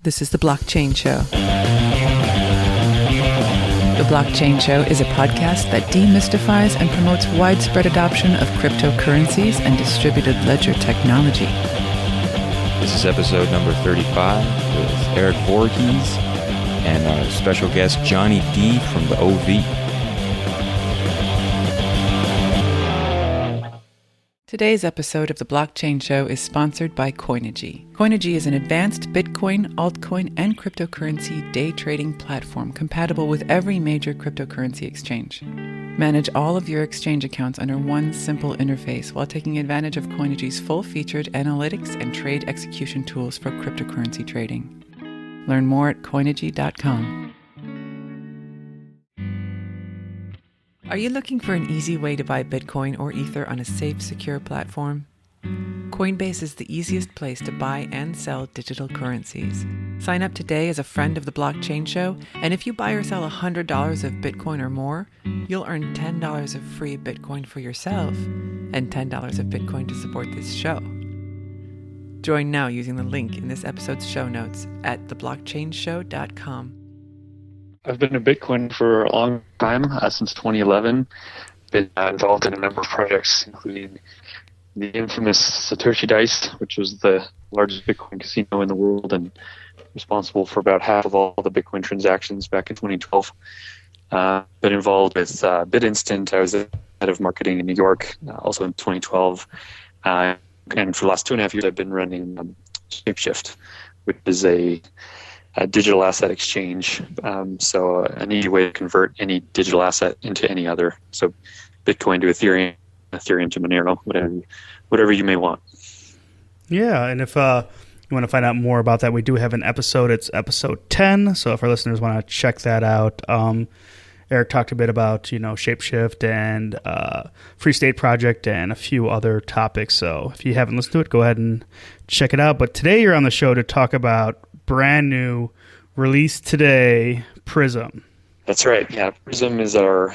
This is The Blockchain Show. The Blockchain Show is a podcast that demystifies and promotes widespread adoption of cryptocurrencies and distributed ledger technology. This is episode number 35 with Erik Voorhees and our special guest Johnny D from the OV. Today's episode of The Blockchain Show is sponsored by Coinigy. Coinigy is an advanced Bitcoin, altcoin, and cryptocurrency day trading platform compatible with every major cryptocurrency exchange. Manage all of your exchange accounts under one simple interface while taking advantage of Coinigy's full-featured analytics and trade execution tools for cryptocurrency trading. Learn more at Coinigy.com. Are you looking for an easy way to buy Bitcoin or Ether on a safe, secure platform? Coinbase is the easiest place to buy and sell digital currencies. Sign up today as a friend of the Blockchain Show, and if you buy or sell $100 of Bitcoin or more, you'll earn $10 of free Bitcoin for yourself and $10 of Bitcoin to support this show. Join now using the link in this episode's show notes at theblockchainshow.com. I've been a Bitcoin for a long time, since 2011. Been involved in a number of projects, including the infamous Satoshi Dice, which was the largest Bitcoin casino in the world and responsible for about half of all the Bitcoin transactions back in 2012. Been involved with BitInstant. I was the head of marketing in New York, also in 2012. And for the last 2.5 years, I've been running Shapeshift, which is a digital asset exchange, so an easy way to convert any digital asset into any other. So Bitcoin to Ethereum, Ethereum to Monero, whatever you may want. Yeah, and if you want to find out more about that, we do have an episode. It's episode 10, so if our listeners want to check that out. Erik talked a bit about, Shapeshift and Free State Project and a few other topics. So if you haven't listened to it, go ahead and check it out. But today you're on the show to talk about brand new, released today, Prism. That's right. Yeah, Prism is our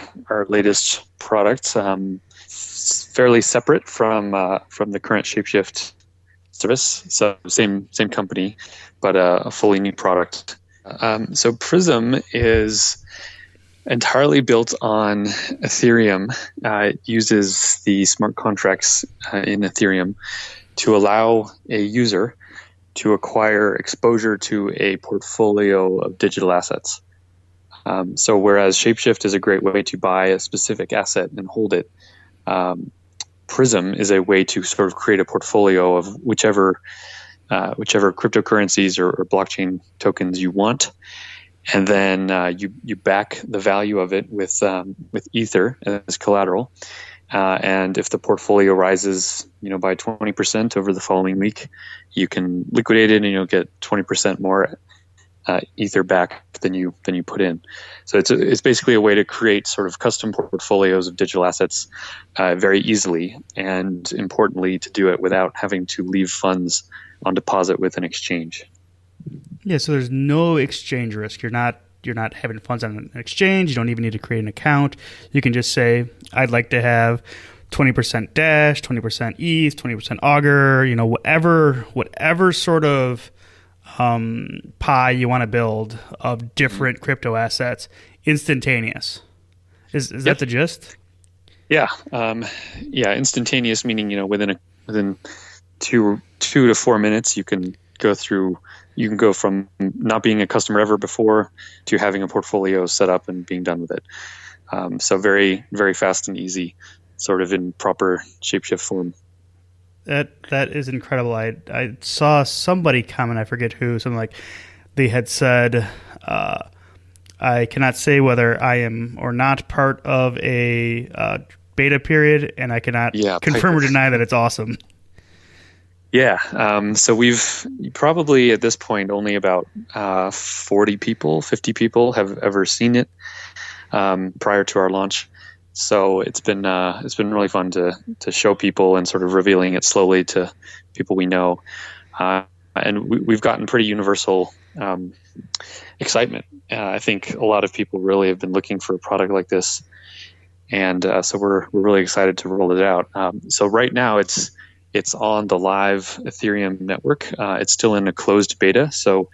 latest product. It's fairly separate from the current Shapeshift service. So same company, but a fully new product. So Prism is entirely built on Ethereum. It uses the smart contracts in Ethereum to allow a user to acquire exposure to a portfolio of digital assets. So whereas Shapeshift is a great way to buy a specific asset and hold it, Prism is a way to sort of create a portfolio of whichever cryptocurrencies or blockchain tokens you want, and then you back the value of it with Ether as collateral. And if the portfolio rises, by 20% over the following week, you can liquidate it and you'll get 20% more Ether back than you put in. So it's basically a way to create sort of custom portfolios of digital assets very easily, and importantly, to do it without having to leave funds on deposit with an exchange. Yeah, so there's no exchange risk. You're not having funds on an exchange. You don't even need to create an account. You can just say, I'd like to have 20% Dash, 20% ETH, 20% Augur, whatever sort of pie you want to build of different crypto assets, instantaneous. Is that the gist? Yeah. Instantaneous, meaning, within 2 to 4 minutes, you can go from not being a customer ever before to having a portfolio set up and being done with it. So very, very fast and easy, sort of in proper Shapeshift form. That is incredible. I saw somebody comment, I forget who, something like they had said, I cannot say whether I am or not part of a beta period, and I cannot confirm or deny that it's awesome. Yeah. So we've probably at this point only about 50 people have ever seen it prior to our launch. So it's been really fun to show people and sort of revealing it slowly to people we know. And we've gotten pretty universal excitement. I think a lot of people really have been looking for a product like this. And so we're really excited to roll it out. So right now it's on the live Ethereum network. It's still in a closed beta, so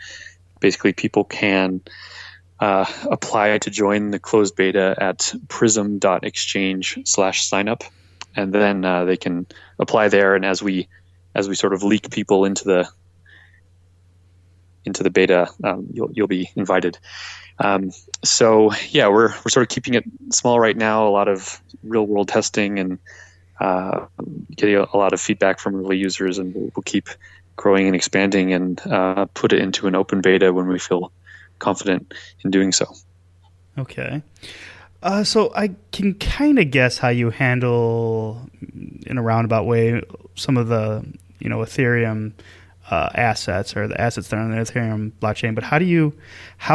basically people can apply to join the closed beta at prism.exchange/signup, and then they can apply there. And as we sort of leak people into the beta, you'll be invited. So yeah, we're sort of keeping it small right now. A lot of real world testing and getting a lot of feedback from early users, and we'll keep growing and expanding and put it into an open beta when we feel confident in doing so. Okay. So I can kind of guess how you handle, in a roundabout way, some of the Ethereum assets, or the assets that are on the Ethereum blockchain. But how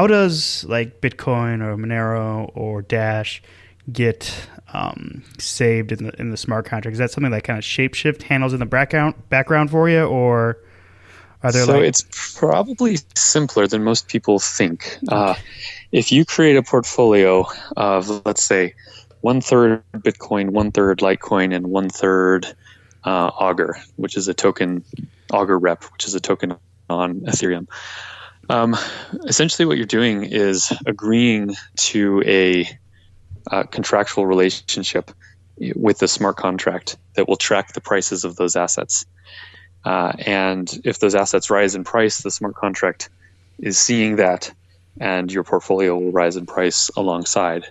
does like Bitcoin or Monero or Dash get saved in the smart contract? Is that something that kind of Shapeshift handles in the background for you, or are there? So it's probably simpler than most people think. If you create a portfolio of, let's say, 1/3 Bitcoin, 1/3 Litecoin, and 1/3 Augur, which is a token, Augur Rep, which is a token on Ethereum. Essentially what you're doing is agreeing to a contractual relationship with the smart contract that will track the prices of those assets. And if those assets rise in price, the smart contract is seeing that, and your portfolio will rise in price alongside.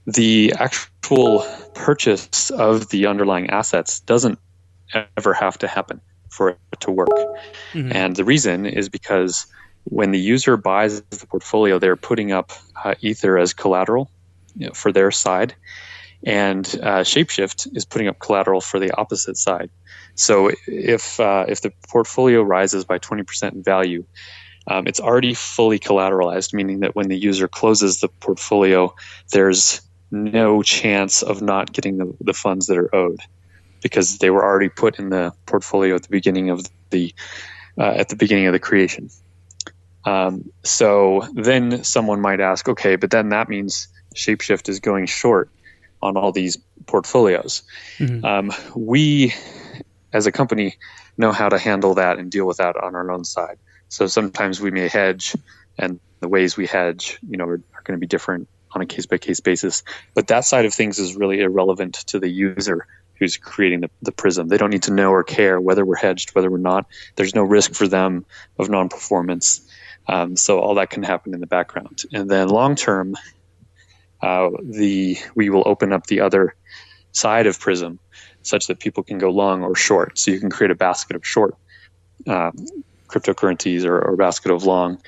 The actual purchase of the underlying assets doesn't ever have to happen for it to work. Mm-hmm. And the reason is because when the user buys the portfolio, they're putting up Ether as collateral for their side, and Shapeshift is putting up collateral for the opposite side. So if the portfolio rises by 20% in value, it's already fully collateralized, meaning that when the user closes the portfolio, there's no chance of not getting the funds that are owed, because they were already put in the portfolio at the beginning of the creation. So then someone might ask, okay, but then that means Shapeshift is going short on all these portfolios. Mm-hmm. We, as a company, know how to handle that and deal with that on our own side. So sometimes we may hedge, and the ways we hedge, are going to be different on a case-by-case basis. But that side of things is really irrelevant to the user who's creating the Prism. They don't need to know or care whether we're hedged, whether we're not. There's no risk for them of non-performance. So all that can happen in the background. And then long-term, we will open up the other side of Prism such that people can go long or short. So you can create a basket of short cryptocurrencies or a basket of long.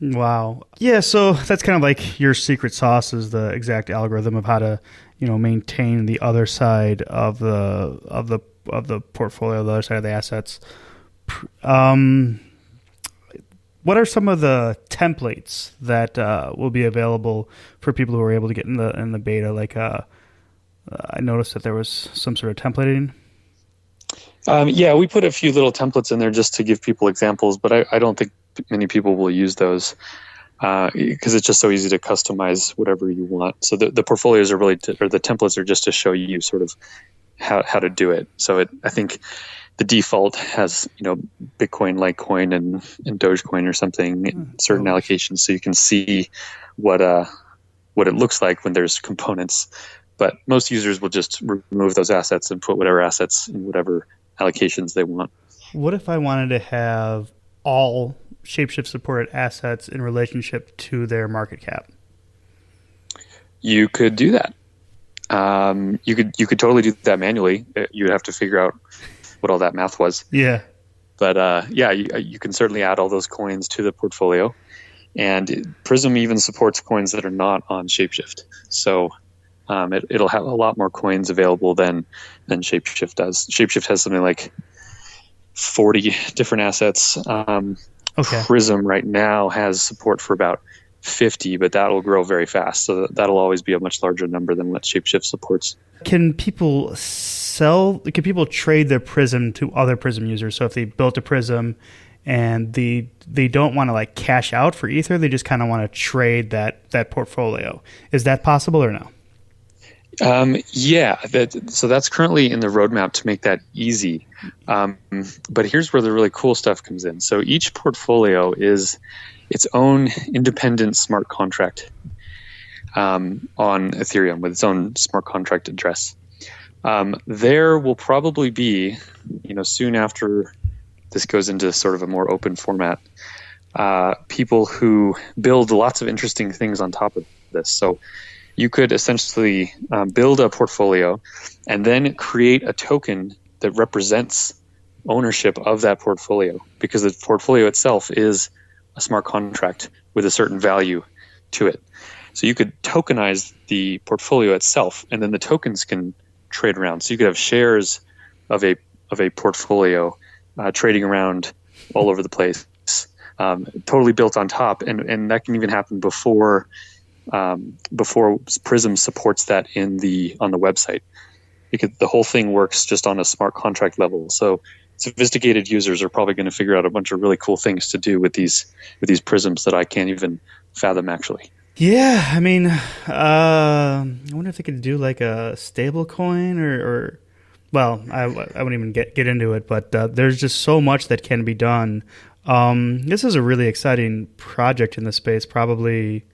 Wow. Yeah, so that's kind of like your secret sauce, is the exact algorithm of how to, maintain the other side of the portfolio, the other side of the assets. What are some of the templates that will be available for people who are able to get in the beta? Like, I noticed that there was some sort of templating. Yeah, we put a few little templates in there just to give people examples, but I don't think many people will use those because it's just so easy to customize whatever you want. So the portfolios are really, or the templates are just to show you sort of how to do it. So I think the default has, Bitcoin, Litecoin, and Dogecoin or something, certain allocations, so you can see what it looks like when there's components. But most users will just remove those assets and put whatever assets in whatever allocations they want. What if I wanted to have all Shapeshift supported assets in relationship to their market cap? You could do that. You could totally do that manually. You'd have to figure out what all that math was. Yeah. But you can certainly add all those coins to the portfolio. And Prism even supports coins that are not on Shapeshift. So it'll have a lot more coins available than Shapeshift does. Shapeshift has something like 40 different assets. Okay. Prism right now has support for about 50, but that will grow very fast. So that'll always be a much larger number than what Shapeshift supports. Can people trade their Prism to other Prism users? So if they built a Prism and they don't want to like cash out for Ether, they just kind of want to trade that portfolio. Is that possible or no? So that's currently in the roadmap to make that easy. But here's where the really cool stuff comes in. So each portfolio is its own independent smart contract on Ethereum with its own smart contract address. There will probably be, soon after this goes into sort of a more open format, people who build lots of interesting things on top of this. So you could essentially build a portfolio and then create a token that represents ownership of that portfolio, because the portfolio itself is a smart contract with a certain value to it. So you could tokenize the portfolio itself, and then the tokens can trade around. So you could have shares of a portfolio trading around all over the place, totally built on top, and that can even happen before Prism supports that on the website, because the whole thing works just on a smart contract level. So sophisticated users are probably going to figure out a bunch of really cool things to do with these Prisms that I can't even fathom actually. Yeah, I mean, I wonder if they could do like a stable coin or well, I wouldn't even get into it, but there's just so much that can be done. This is a really exciting project in the space, probably.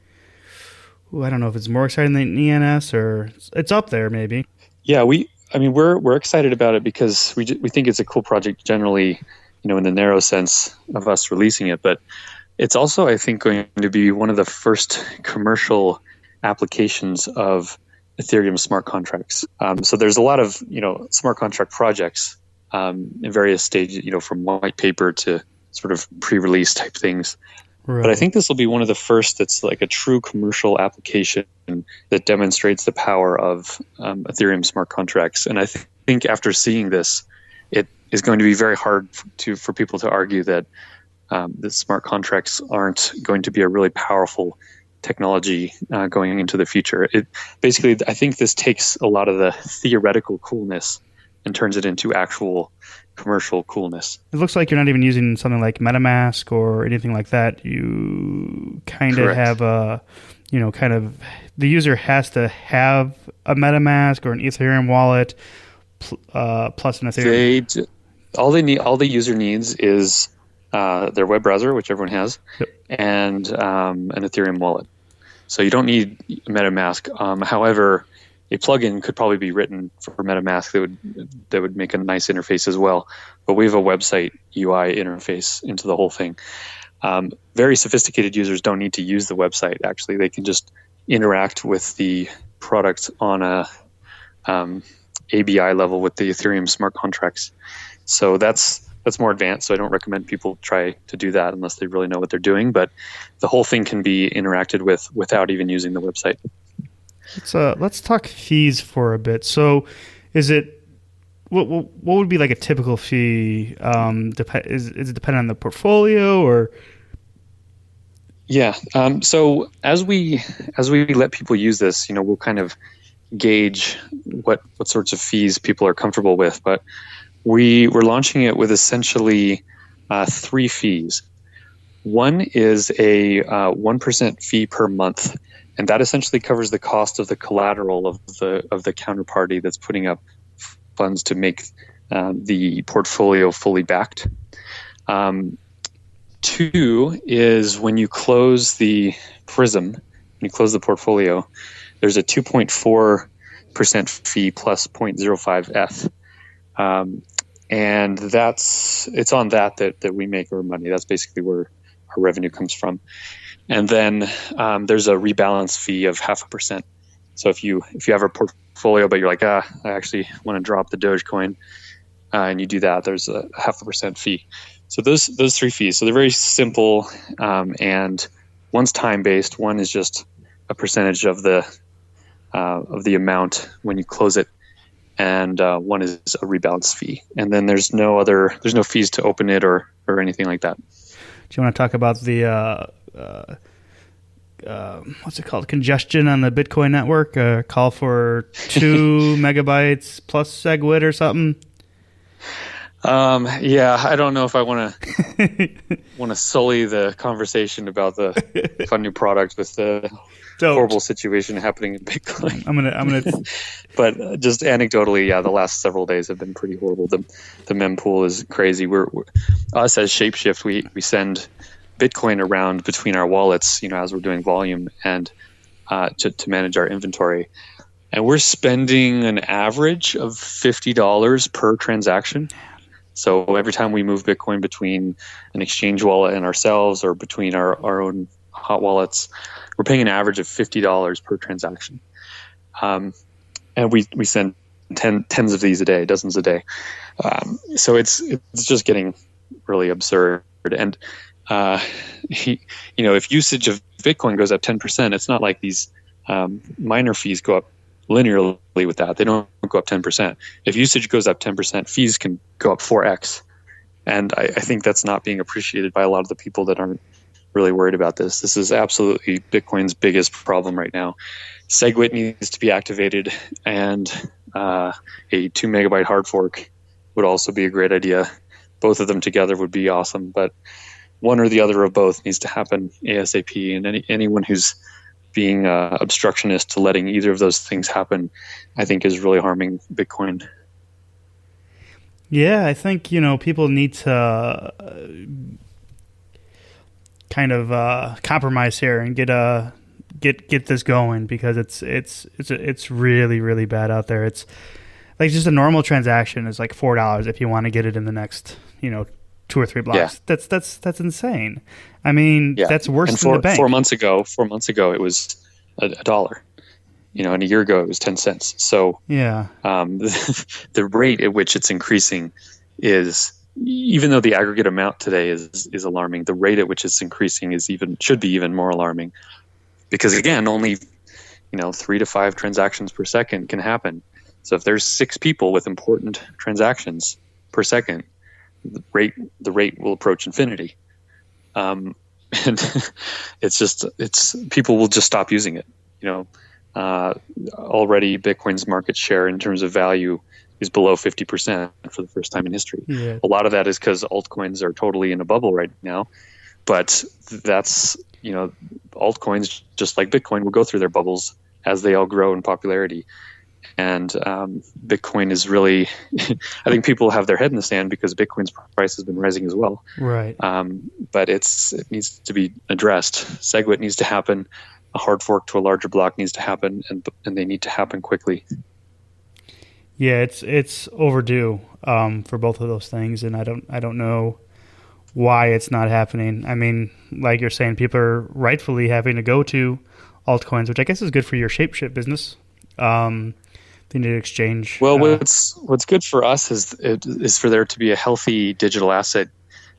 I don't know if it's more exciting than ENS, or it's up there maybe. Yeah, we're excited about it because we think it's a cool project generally, in the narrow sense of us releasing it, but it's also, I think, going to be one of the first commercial applications of Ethereum smart contracts. So there's a lot of smart contract projects in various stages, from white paper to sort of pre-release type things. Right. But I think this will be one of the first that's like a true commercial application that demonstrates the power of Ethereum smart contracts. And I think after seeing this, it is going to be very hard for people to argue that the smart contracts aren't going to be a really powerful technology going into the future. Basically, I think this takes a lot of the theoretical coolness and turns it into actual commercial coolness. It looks like you're not even using something like MetaMask or anything like that. You kind of have the user has to have a MetaMask or an Ethereum wallet plus an Ethereum. All the user needs is their web browser, which everyone has, yep, and an Ethereum wallet. So you don't need MetaMask. However, a plugin could probably be written for MetaMask that would make a nice interface as well. But we have a website UI interface into the whole thing. Very sophisticated users don't need to use the website. Actually, they can just interact with the product on a ABI level with the Ethereum smart contracts. So that's more advanced. So I don't recommend people try to do that unless they really know what they're doing. But the whole thing can be interacted with without even using the website. Let's talk fees for a bit. So, is it what would be like a typical fee? Is it dependent on the portfolio or? Yeah. So as we let people use this, we'll kind of gauge what sorts of fees people are comfortable with. But we're launching it with essentially 3 fees. One is a 1% fee per month. And that essentially covers the cost of the collateral of the counterparty that's putting up funds to make the portfolio fully backed. 2 is when you close the Prism, when you close the portfolio, there's a 2.4% fee plus 0.05 ETH. And it's on that we make our money. That's basically where our revenue comes from. And then there's a rebalance fee of 0.5%. So if you have a portfolio, but you're like, I actually want to drop the Dogecoin, and you do that, there's a 0.5% fee. So those 3 fees. So they're very simple, and one's time based. One is just a percentage of the amount when you close it, and one is a rebalance fee. And then there's no fees to open it or anything like that. Do you want to talk about the what's it called? Congestion on the Bitcoin network? Call for 2 megabytes plus SegWit or something? Yeah, I don't know if I want to sully the conversation about the fun new product with the horrible situation happening in Bitcoin. I'm gonna. But just anecdotally, yeah, the last several days have been pretty horrible. The mempool is crazy. We're us as Shapeshift, we send Bitcoin around between our wallets, as we're doing volume and to manage our inventory. And we're spending an average of $50 per transaction. So every time we move Bitcoin between an exchange wallet and ourselves, or between our own hot wallets, we're paying an average of $50 per transaction. And we send tens of these a day, dozens a day. So it's just getting really absurd. And if usage of Bitcoin goes up 10%, it's not like these miner fees go up linearly with that. They don't go up 10%. If usage goes up 10%, fees can go up 4x. And I think that's not being appreciated by a lot of the people that aren't really worried about this. This is absolutely Bitcoin's biggest problem right now. SegWit needs to be activated, and a 2 megabyte hard fork would also be a great idea. Both of them together would be awesome, but one or the other of both needs to happen ASAP. And anyone who's being obstructionist to letting either of those things happen, I think is really harming Bitcoin. Yeah, I think, people need to kind of compromise here and get this going, because it's really, really bad out there. It's like just a normal transaction is like $4 if you want to get it in the next, 2 or 3 blocks. Yeah. That's insane. I mean, that's worse than the bank. 4 months ago, it was $1. And a year ago it was 10 cents. So yeah, the rate at which it's increasing is, even though the aggregate amount today is alarming, the rate at which it's increasing should be even more alarming, because again, only 3 to 5 transactions per second can happen. So if there's 6 people with important transactions per second, the rate will approach infinity. And people will just stop using it. Already Bitcoin's market share in terms of value is below 50% for the first time in history. Yeah. A lot of that is because altcoins are totally in a bubble right now, but that's, altcoins, just like Bitcoin, will go through their bubbles as they all grow in popularity. And Bitcoin is really, I think people have their head in the sand because Bitcoin's price has been rising as well. Right. But it needs to be addressed. SegWit needs to happen. A hard fork to a larger block needs to happen, and they need to happen quickly. Yeah, it's overdue for both of those things, and I don't know why it's not happening. I mean, like you're saying, people are rightfully having to go to altcoins, which I guess is good for your Shapeshift business. They need to exchange. Well, what's good for us is for there to be a healthy digital asset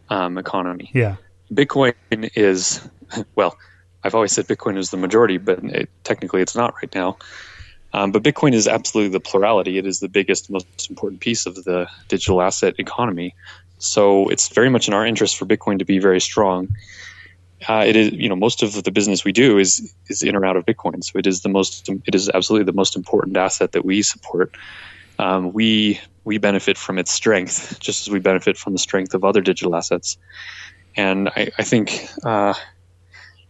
economy. Yeah, Bitcoin is, well, I've always said Bitcoin is the majority, but technically it's not right now. But Bitcoin is absolutely the plurality. It is the biggest, most important piece of the digital asset economy. So it's very much in our interest for Bitcoin to be very strong. It is, most of the business we do is in or out of Bitcoin. So it is absolutely the most important asset that we support. We benefit from its strength, just as we benefit from the strength of other digital assets. And I think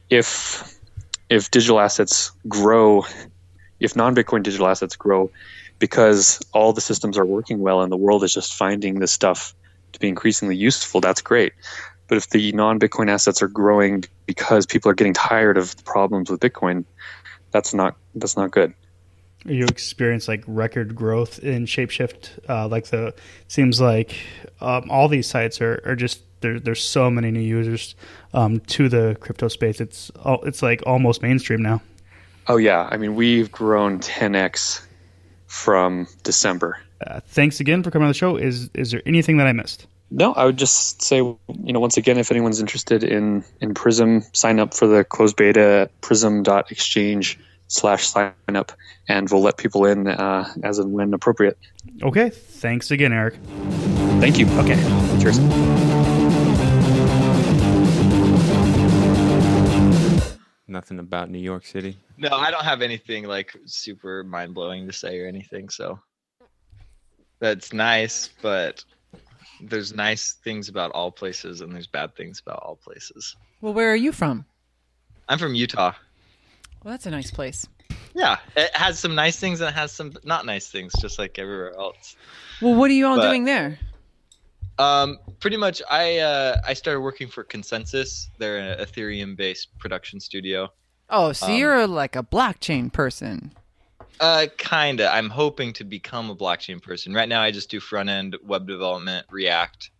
if digital assets grow, if non-Bitcoin digital assets grow, because all the systems are working well and the world is just finding this stuff to be increasingly useful, that's great. But if the non-Bitcoin assets are growing because people are getting tired of the problems with Bitcoin, that's not good. You experience like record growth in Shapeshift. Seems like all these sites are just there's so many new users to the crypto space. It's like almost mainstream now. Oh yeah, I mean, we've grown 10x from December. Thanks again for coming on the show. Is there anything that I missed? No, I would just say, once again, if anyone's interested in Prism, sign up for the closed beta at prism.exchange/signup, and we'll let people in as and when appropriate. Okay. Thanks again, Erik. Thank you. Okay. Cheers. Nothing about New York City? No, I don't have anything like super mind-blowing to say or anything, so that's nice, but there's nice things about all places and there's bad things about all places. Well, where are you from? I'm from Utah. Well, that's a nice place. Yeah, it has some nice things and it has some not nice things, just like everywhere else. Well, what are you all doing there? Pretty much, I started working for Consensys. They're an Ethereum-based production studio. Oh, so you're like a blockchain person. Kinda. I'm hoping to become a blockchain person. Right now, I just do front-end web development, React,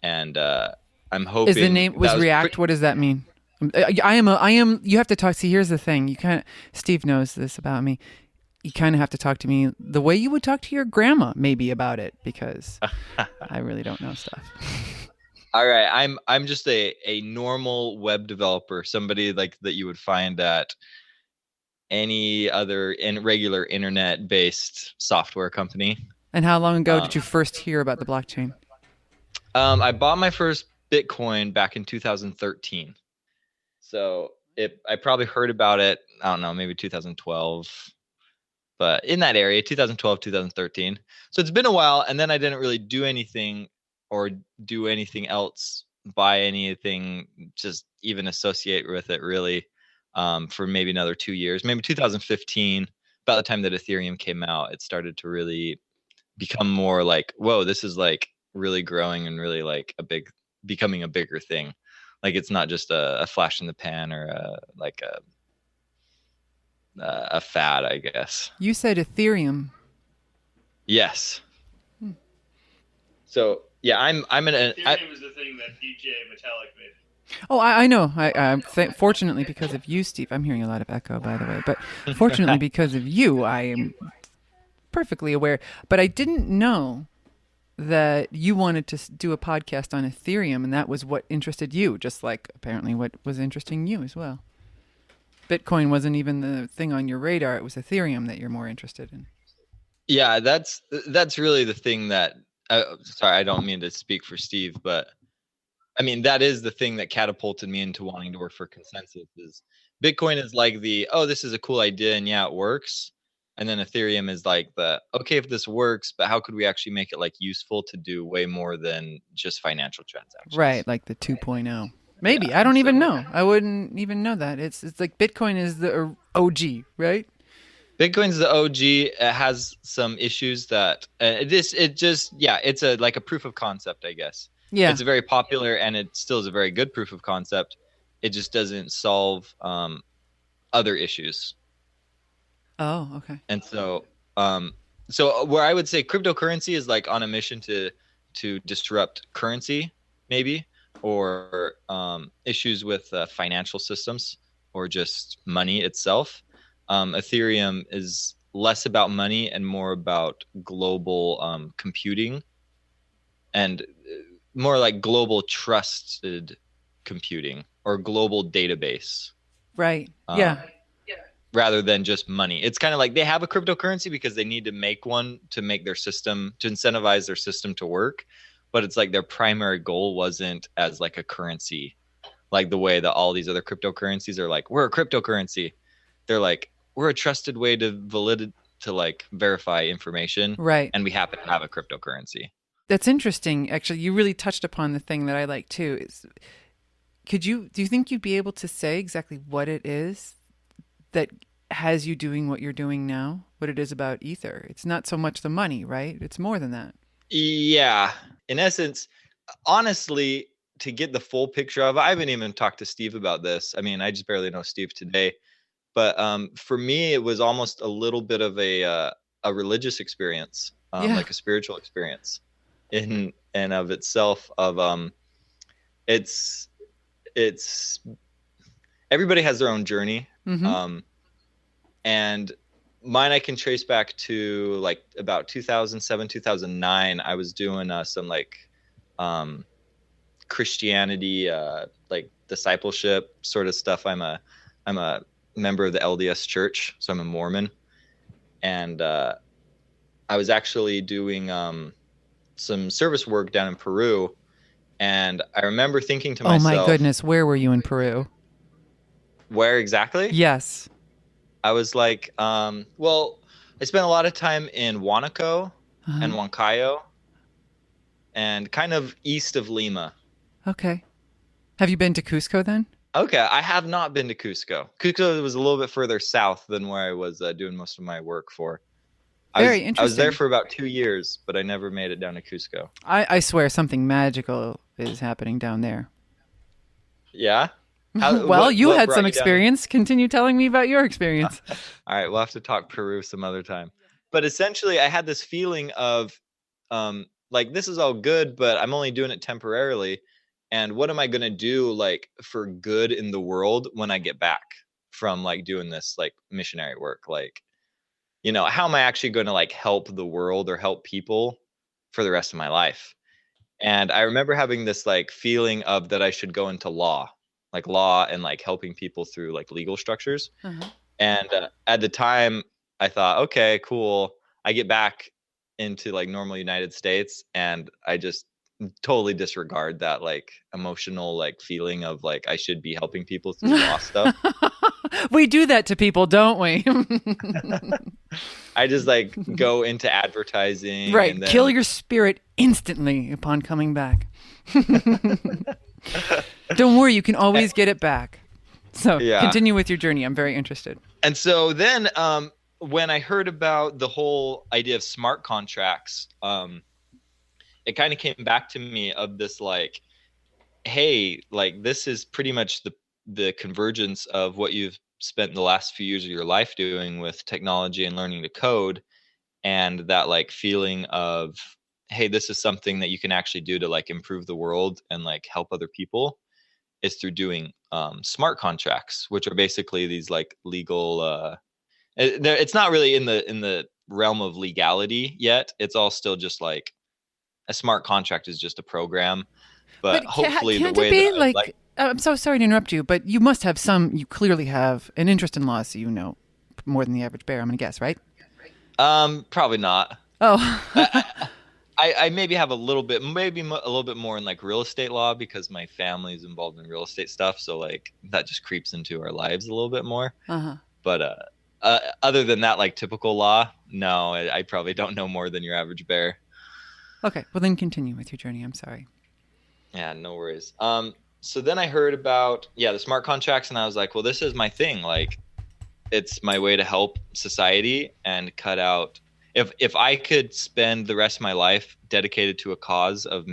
and I'm hoping. Is the name was React? What does that mean? I am. You have to talk. See, here's the thing. You kind of. Steve knows this about me. You kind of have to talk to me the way you would talk to your grandma, maybe, about it, because I really don't know stuff. All right, I'm just a normal web developer, somebody like that you would find at any other regular internet-based software company. And how long ago did you first hear about the blockchain? I bought my first Bitcoin back in 2013. So I probably heard about it, I don't know, maybe 2012. But in that area, 2012, 2013. So it's been a while, and then I didn't really do anything or do anything else, buy anything, just even associate with it really, for maybe another 2 years. Maybe 2015, about the time that Ethereum came out, it started to really become more like, whoa, this is like really growing and really like becoming a bigger thing. Like it's not just a flash in the pan or a fad, I guess. You said Ethereum. Yes. So yeah, I'm an. Ethereum is the thing that DJ Metallic made. Oh, I know. Fortunately, because of you, Steve, I'm hearing a lot of echo, by the way. But fortunately, because of you, I am perfectly aware. But I didn't know that you wanted to do a podcast on Ethereum, and that was what interested you, just like apparently what was interesting you as well. Bitcoin wasn't even the thing on your radar. It was Ethereum that you're more interested in. Yeah, that's really the thing that. Sorry, I don't mean to speak for Steve, but I mean that is the thing that catapulted me into wanting to work for Consensys. Is Bitcoin is like this is a cool idea and yeah, it works, and then Ethereum is like okay, if this works, but how could we actually make it like useful to do way more than just financial transactions? Right, like the 2.0. Maybe. I don't even know. I wouldn't even know that. It's like Bitcoin is the OG, right? Bitcoin's the OG. It has some issues that it's like a proof of concept, I guess. Yeah. It's very popular and it still is a very good proof of concept. It just doesn't solve other issues. Oh, okay. And so where I would say cryptocurrency is like on a mission to disrupt currency, maybe. Or issues with financial systems or just money itself. Ethereum is less about money and more about global computing and more like global trusted computing or global database. Right. Yeah. Rather than just money. It's kind of like they have a cryptocurrency because they need to make one to make their system, to incentivize their system to work. But it's like their primary goal wasn't as like a currency, like the way that all these other cryptocurrencies are like, we're a cryptocurrency. They're like, we're a trusted way to like verify information. Right. And we happen to have a cryptocurrency. That's interesting. Actually, you really touched upon the thing that I like too. Do you think you'd be able to say exactly what it is that has you doing what you're doing now? What it is about Ether? It's not so much the money, right? It's more than that. Yeah. In essence, honestly, to get the full picture of, I haven't even talked to Steve about this. I mean, I just barely know Steve today. But for me, it was almost a little bit of a religious experience, like a spiritual experience in and of itself. Of it's everybody has their own journey, and mine I can trace back to like about 2007, 2009. I was doing some like Christianity, like discipleship sort of stuff. I'm a member of the LDS Church, so I'm a Mormon, and I was actually doing some service work down in Peru, and I remember thinking to myself, "Oh my goodness, where were you in Peru?" Where exactly? Yes. I was like, well, I spent a lot of time in Huánuco and Huancayo and kind of east of Lima. Okay. Have you been to Cusco then? Okay, I have not been to Cusco. Cusco was a little bit further south than where I was doing most of my work for. Very I was there interesting. for about 2 years, but I never made it down to Cusco. I swear something magical is happening down there. Yeah? Well, you what had brought some you down experience. Continue telling me about your experience. All right, we'll have to talk Peru some other time. But essentially, I had this feeling of, like, this is all good, but I'm only doing it temporarily. And what am I going to do, like, for good in the world when I get back from, like, doing this, like, missionary work? Like, you know, how am I actually going to, like, help the world or help people for the rest of my life? And I remember having this, like, feeling of that I should go into law and, like, helping people through, like, legal structures. Uh-huh. And at the time, I thought, okay, cool. I get back into, like, normal United States, and I just totally disregard that, like, emotional, like, feeling of, like, I should be helping people through law stuff. We do that to people, don't we? I just, like, go into advertising. Right. And then, Kill your spirit instantly upon coming back. Don't worry, you can always get it back. So Yeah. continue with your journey. I'm very interested. And so then when I heard about the whole idea of smart contracts, it kind of came back to me of this, like, hey, like, this is pretty much the convergence of what you've spent the last few years of your life doing with technology and learning to code, and that, like, feeling of, hey, this is something that you can actually do to, like, improve the world and, like, help other people, is through doing smart contracts, which are basically these, like, legal it's not really in the realm of legality yet. It's all still just, like, a smart contract is just a program, but hopefully can't the way it be that like I'm so sorry to interrupt you, but you must have you clearly have an interest in law, so you know more than the average bear, I'm going to guess, right? Probably not. Oh. I maybe have a little bit more in, like, real estate law, because my family is involved in real estate stuff. So, like, that just creeps into our lives a little bit more. Uh-huh. But other than that, like, typical law, no, I probably don't know more than your average bear. Okay, well then continue with your journey. I'm sorry. Yeah, no worries. So then I heard about, the smart contracts, and I was like, well, this is my thing. Like, it's my way to help society and cut out. If I could spend the rest of my life dedicated to a cause of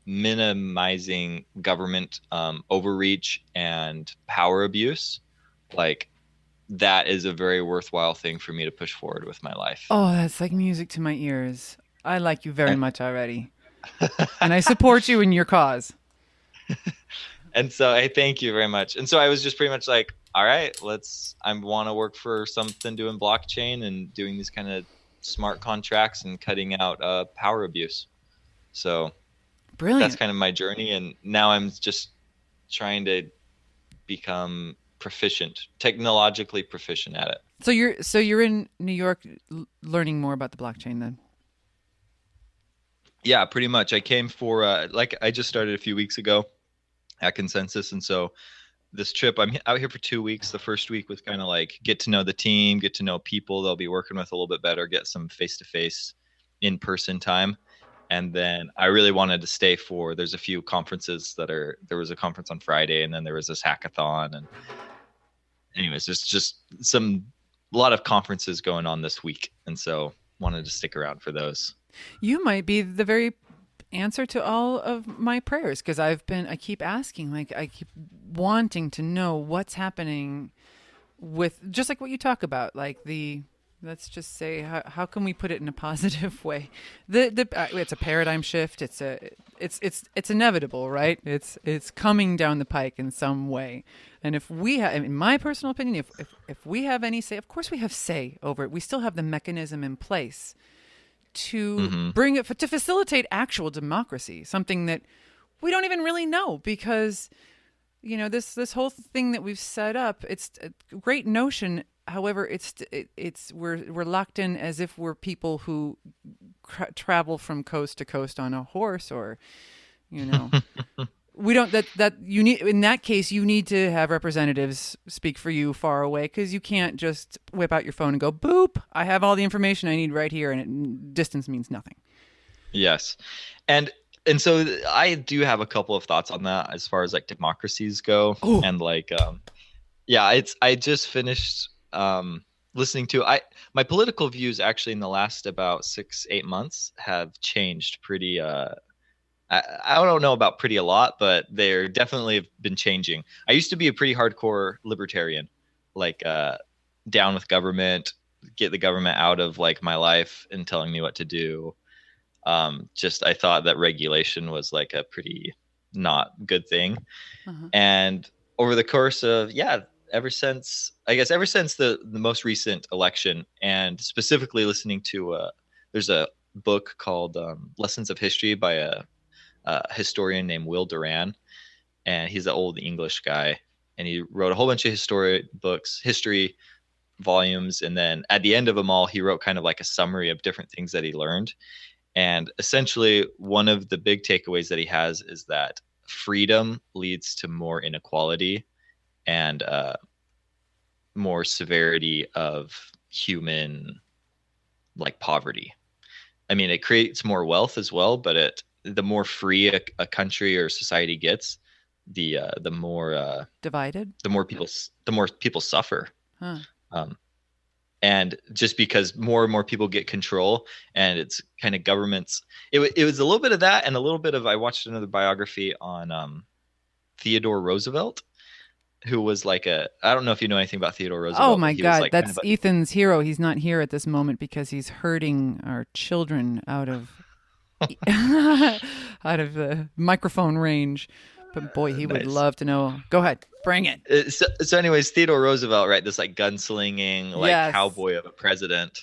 minimizing government overreach and power abuse, like, that is a very worthwhile thing for me to push forward with my life. Oh, that's like music to my ears. I like you very much already. And I support you in your cause. And so I thank you very much. And so I was just pretty much like, all right, I want to work for something doing blockchain and doing these kind of smart contracts and cutting out power abuse. So Brilliant. That's kind of my journey. And now I'm just trying to become technologically proficient at it. So you're in New York learning more about the blockchain then? Yeah, pretty much. I came for I just started a few weeks ago at Consensys, and so this trip, I'm out here for 2 weeks. The first week was kind of like get to know the team, get to know people they'll be working with a little bit better, get some face-to-face in-person time. And then I really wanted to stay there's a few conferences there was a conference on Friday, and then there was this hackathon. And anyways, there's just a lot of conferences going on this week. And so wanted to stick around for those. You might be the very answer to all of my prayers, because I keep asking, like, I keep wanting to know what's happening with, just like what you talk about, like let's just say, how can we put it in a positive way? It's a paradigm shift. It's inevitable, right? It's coming down the pike in some way. And if we have, in my personal opinion, if we have any say, of course we have say over it. We still have the mechanism in place to bring it, to facilitate actual democracy, something that we don't even really know, because, you know, this whole thing that we've set up, it's a great notion. However, we're locked in as if we're people who travel from coast to coast on a horse, or, you know, we don't, that you need, in that case, you need to have representatives speak for you far away, because you can't just whip out your phone and go, boop, I have all the information I need right here, and distance means nothing. Yes. And and so I do have a couple of thoughts on that as far as like democracies go. Ooh. And like yeah, I just finished listening to my political views actually in the last about 6-8 months have changed pretty I don't know about pretty a lot, but they're definitely have been changing. I used to be a pretty hardcore libertarian, like down with government, get the government out of like my life and telling me what to do. Just I thought that regulation was like a pretty not good thing. Uh-huh. And over the course of ever since the most recent election, and specifically listening to there's a book called Lessons of History by a historian named Will Duran, and he's an old English guy, and he wrote a whole bunch of history volumes, and then at the end of them all he wrote kind of like a summary of different things that he learned. And essentially one of the big takeaways that he has is that freedom leads to more inequality and more severity of human like poverty. I mean, it creates more wealth as well, but the more free a country or society gets, the more Divided. the more people suffer. Huh. And just because more and more people get control, and it's kind of governments, it was a little bit of that, and a little bit of, I watched another biography on Theodore Roosevelt, who was like I don't know if you know anything about Theodore Roosevelt. Oh my He was God, like that's Ethan's hero. He's not here at this moment because he's hurting our children out of out of the microphone range. But boy, he would Nice. love to know. Go ahead, bring it. So anyways, Theodore Roosevelt, right? This like gunslinging, like Yes. cowboy of a president,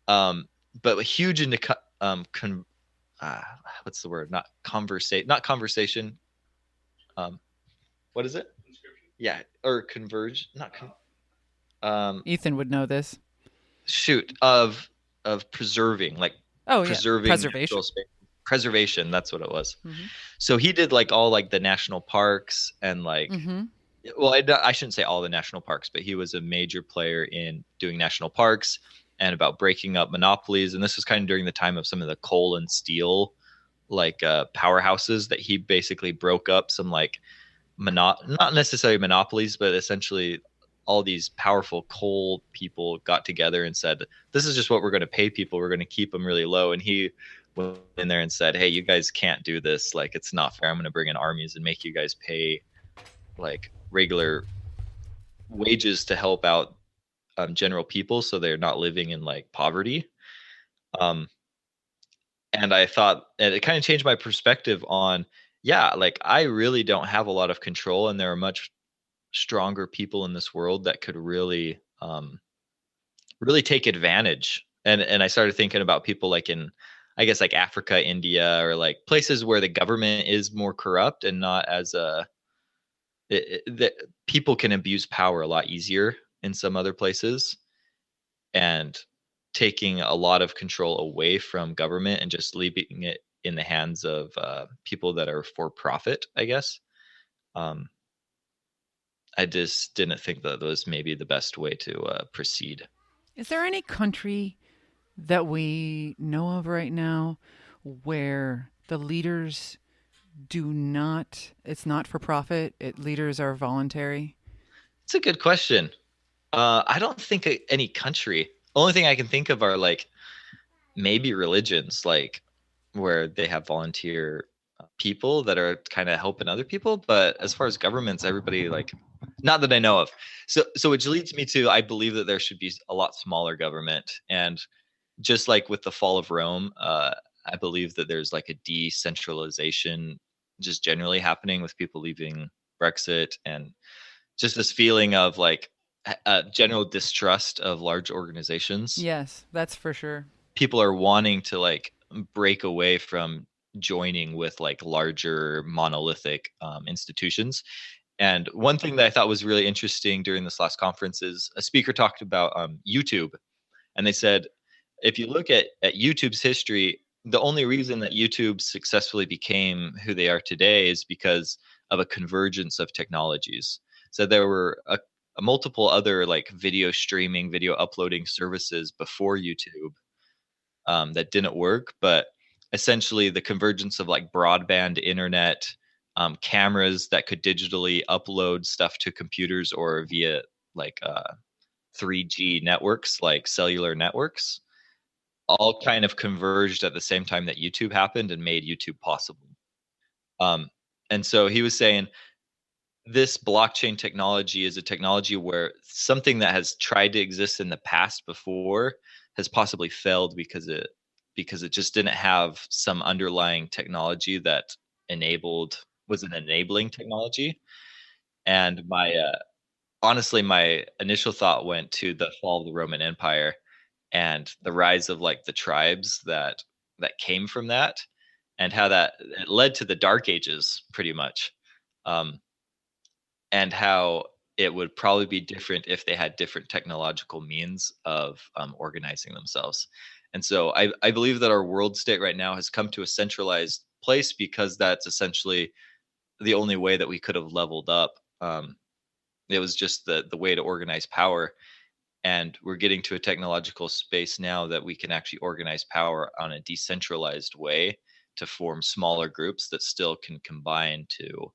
but huge into what's the word? Not conversation. What is it? Yeah, or converge? Not. Ethan would know this. Shoot of preserving, like Oh yeah, preserving preservation. natural space. Preservation, that's what it was. Mm-hmm. So he did like all like the national parks and like Mm-hmm. well, I shouldn't say all the national parks, but he was a major player in doing national parks and about breaking up monopolies. And this was kind of during the time of some of the coal and steel like powerhouses that he basically broke up some like not necessarily monopolies, but essentially all these powerful coal people got together and said, this is just what we're going to pay people. We're going to keep them really low. And he went in there and said, hey, you guys can't do this. Like, it's not fair. I'm going to bring in armies and make you guys pay like regular wages to help out general people so they're not living in like poverty. And I thought, and it kind of changed my perspective on, like I really don't have a lot of control, and there are much stronger people in this world that could really really take advantage. And I started thinking about people like in, I guess, like Africa, India, or like places where the government is more corrupt and not as that people can abuse power a lot easier in some other places, and taking a lot of control away from government and just leaving it in the hands of people that are for profit, I guess. I just didn't think that was maybe the best way to proceed. Is there any country that we know of right now where the leaders it's not for profit, leaders are voluntary? It's a good question. I don't think any country. Only thing I can think of are like maybe religions, like where they have volunteer people that are kind of helping other people. But as far as governments, everybody like, not that I know of. So which leads me to, I believe that there should be a lot smaller government. And just like with the fall of Rome, I believe that there's like a decentralization just generally happening with people leaving Brexit, and just this feeling of like a general distrust of large organizations. Yes, that's for sure. People are wanting to like break away from joining with like larger monolithic institutions. And one thing that I thought was really interesting during this last conference is a speaker talked about YouTube. And they said, if you look at YouTube's history, the only reason that YouTube successfully became who they are today is because of a convergence of technologies. So there were a multiple other like video streaming, video uploading services before YouTube that didn't work. But essentially the convergence of like broadband internet, cameras that could digitally upload stuff to computers or via like 3G networks, like cellular networks, all kind of converged at the same time that YouTube happened and made YouTube possible. And so he was saying this blockchain technology is a technology where something that has tried to exist in the past before has possibly failed because it just didn't have some underlying technology that was an enabling technology. And honestly, my initial thought went to the fall of the Roman Empire and the rise of like the tribes that came from that, and how that it led to the Dark Ages pretty much. And how it would probably be different if they had different technological means of organizing themselves. And so I believe that our world state right now has come to a centralized place because that's essentially the only way that we could have leveled up. It was just the way to organize power. And we're getting to a technological space now that we can actually organize power on a decentralized way to form smaller groups that still can combine to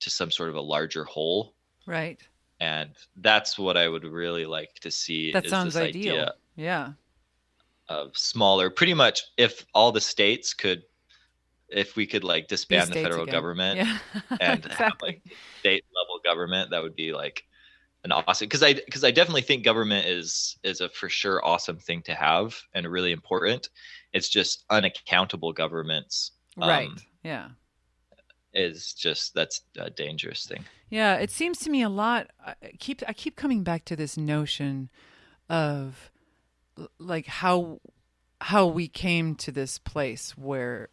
some sort of a larger whole. Right. And that's what I would really like to see. That is sounds this ideal. idea Yeah. of smaller, pretty much if all the states could, if we could like disband the federal government and exactly. have like state level government, that would be like an awesome, because I definitely think government is a for sure awesome thing to have and really important. It's just unaccountable governments. Right. Yeah. Is just, that's a dangerous thing. Yeah, it seems to me a lot. I keep coming back to this notion of like how we came to this place where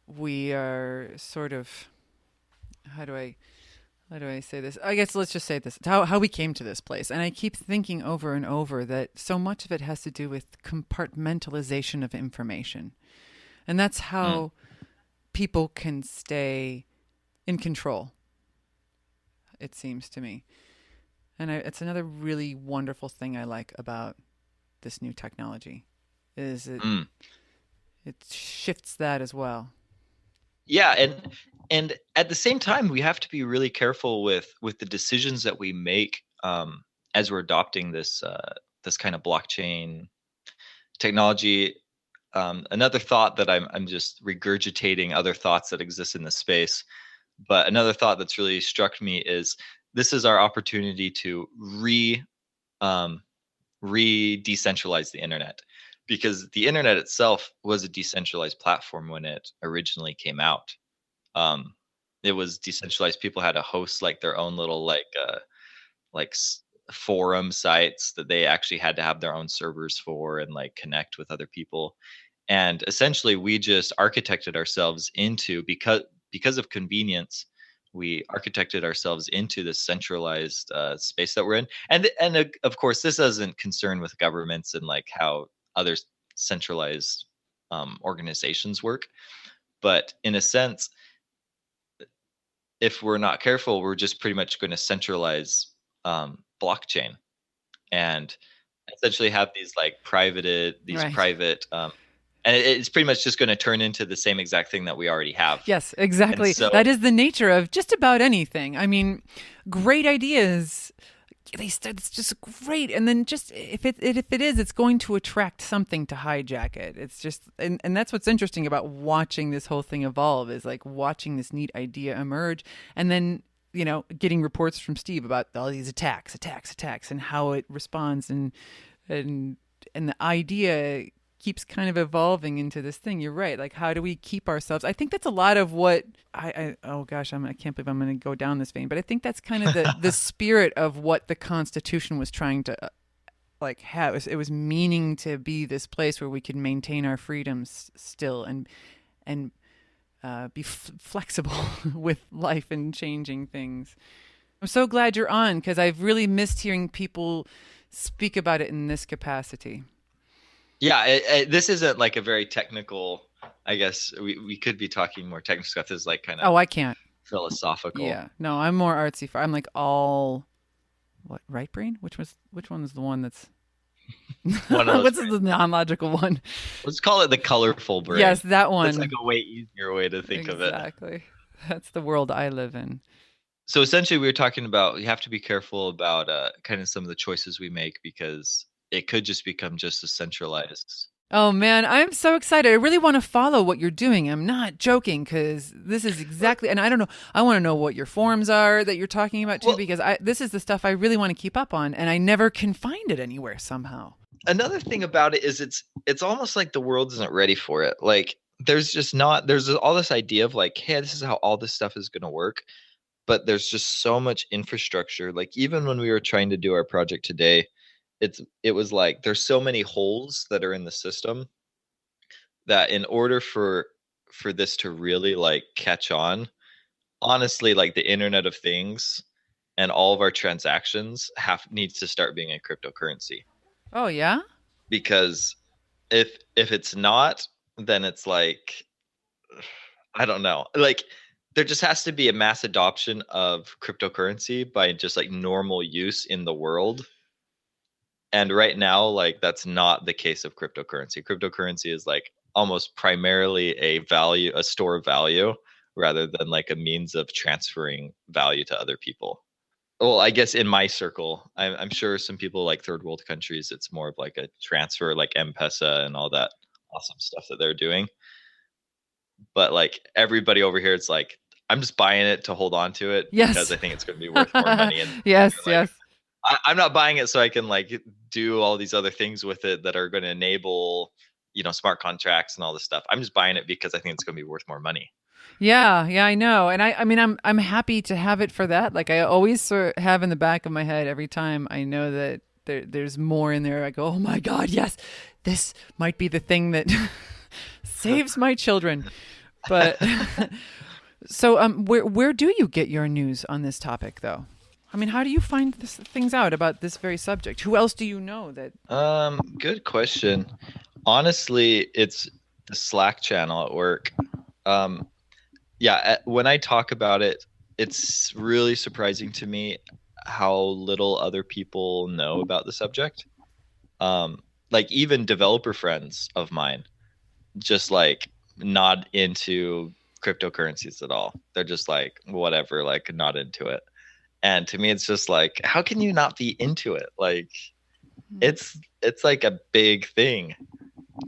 we are sort of, how do I say this? I guess let's just say this: how we came to this place. And I keep thinking over and over that so much of it has to do with compartmentalization of information, and that's how people can stay in control, it seems to me. And it's another really wonderful thing I like about this new technology is it shifts that as well. Yeah, and at the same time, we have to be really careful with the decisions that we make as we're adopting this kind of blockchain technology. Another thought that I'm just regurgitating other thoughts that exist in this space, but another thought that's really struck me is this is our opportunity to decentralize the internet, because the internet itself was a decentralized platform when it originally came out. It was decentralized. People had to host like their own little forum sites that they actually had to have their own servers for and like connect with other people. And essentially we just architected ourselves into, because of convenience, we architected ourselves into this centralized space that we're in. And of course, this doesn't concern with governments and like how other centralized organizations work. But in a sense, if we're not careful, we're just pretty much going to centralize blockchain and essentially have these like private, and it's pretty much just going to turn into the same exact thing that we already have. Yes, exactly. So, that is the nature of just about anything. I mean, great ideas, it's just great. And then just if it is, it's going to attract something to hijack it. It's just, and that's what's interesting about watching this whole thing evolve, is like watching this neat idea emerge. And then, you know, getting reports from Steve about all these attacks and how it responds. And the idea keeps kind of evolving into this thing. You're right. Like, how do we keep ourselves? I think that's a lot of what I can't believe I'm going to go down this vein, but I think that's kind of the spirit of what the Constitution was trying to have. It was meaning to be this place where we could maintain our freedoms still and be flexible with life and changing things. I'm so glad you're on, because I've really missed hearing people speak about it in this capacity. Yeah, this isn't like a very technical, I guess we could be talking more technical stuff. This is like kind of I can't. Philosophical. Yeah, no, I'm more artsy. I'm like all, right brain? Which one is the one that's One of those What's brains. the non-logical one? Let's call it the colorful brain. Yes, that one. That's like a way easier way to think of it. Exactly. That's the world I live in. So essentially, we were talking about you have to be careful about kind of some of the choices we make because it could just become just a centralized. Oh man, I'm so excited. I really want to follow what you're doing. I'm not joking because this is exactly, and I don't know, I want to know what your forums are that you're talking about too, Well- because this is the stuff I really want to keep up on, and I never can find it anywhere somehow. Another thing about it is it's almost like the world isn't ready for it. Like there's all this idea of like, hey, this is how all this stuff is going to work. But there's just so much infrastructure. Like even when we were trying to do our project today, it was like there's so many holes that are in the system that in order for this to really like catch on, honestly, like the Internet of Things and all of our transactions needs to start being in cryptocurrency. Oh yeah? Because if it's not, then it's like I don't know. Like there just has to be a mass adoption of cryptocurrency by just like normal use in the world. And right now, like that's not the case of cryptocurrency. Cryptocurrency is like almost primarily a store of value rather than like a means of transferring value to other people. Well, I guess in my circle, I'm sure some people like third world countries, it's more of like a transfer, like M-Pesa and all that awesome stuff that they're doing. But like everybody over here, it's like, I'm just buying it to hold on to it Yes. because I think it's going to be worth more money. And Yes, like, yes. I'm not buying it so I can like do all these other things with it that are going to enable, smart contracts and all this stuff. I'm just buying it because I think it's going to be worth more money. Yeah, I know. And I mean I'm happy to have it for that. Like I always sort of have in the back of my head every time I know that there's more in there. I go, "Oh my god, yes. This might be the thing that saves my children." But so where do you get your news on this topic though? I mean, how do you find things out about this very subject? Who else do you know that? Good question. Honestly, it's the Slack channel at work. When I talk about it, it's really surprising to me how little other people know about the subject. Like even developer friends of mine, just like not into cryptocurrencies at all. They're just like, whatever, like not into it. And to me, it's just like, how can you not be into it? Like, it's like a big thing,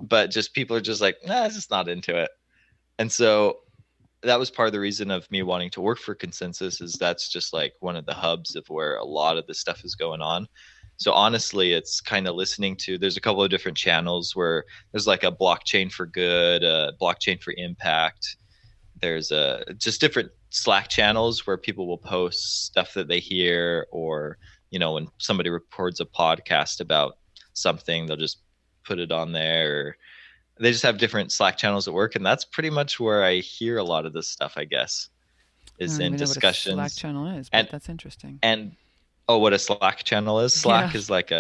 but just people are just like, nah, I'm just not into it. And so that was part of the reason of me wanting to work for Consensys is that's just like one of the hubs of where a lot of this stuff is going on. So honestly, it's kind of listening to, there's a couple of different channels where there's like a blockchain for good, a blockchain for impact. There's just different Slack channels where people will post stuff that they hear, or, when somebody records a podcast about something, they'll just put it on there. Or they just have different Slack channels at work. And that's pretty much where I hear a lot of this stuff, I guess, is in discussions. What a Slack channel is, but that's interesting. And what a Slack channel is? Slack is like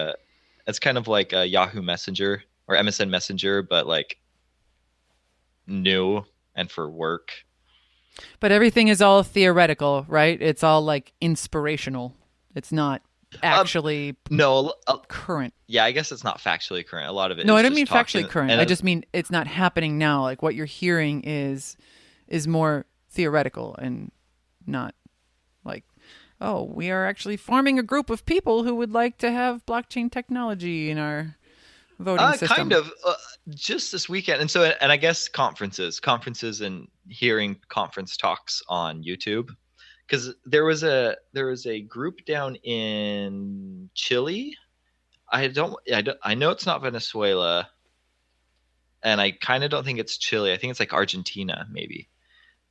it's kind of like a Yahoo Messenger or MSN Messenger, but like new and for work. But everything is all theoretical, right? It's all like inspirational. It's not actually current. Yeah, I guess it's not factually current. A lot of it. No, is I don't just mean talking, factually current. I just mean it's not happening now. Like what you're hearing is more theoretical and not like, oh, we are actually forming a group of people who would like to have blockchain technology in our voting system. Kind of. Just this weekend, and I guess conferences and hearing conference talks on YouTube, because there was a group down in Chile. I know it's not Venezuela, and I kind of don't think it's Chile. I think it's like Argentina, maybe,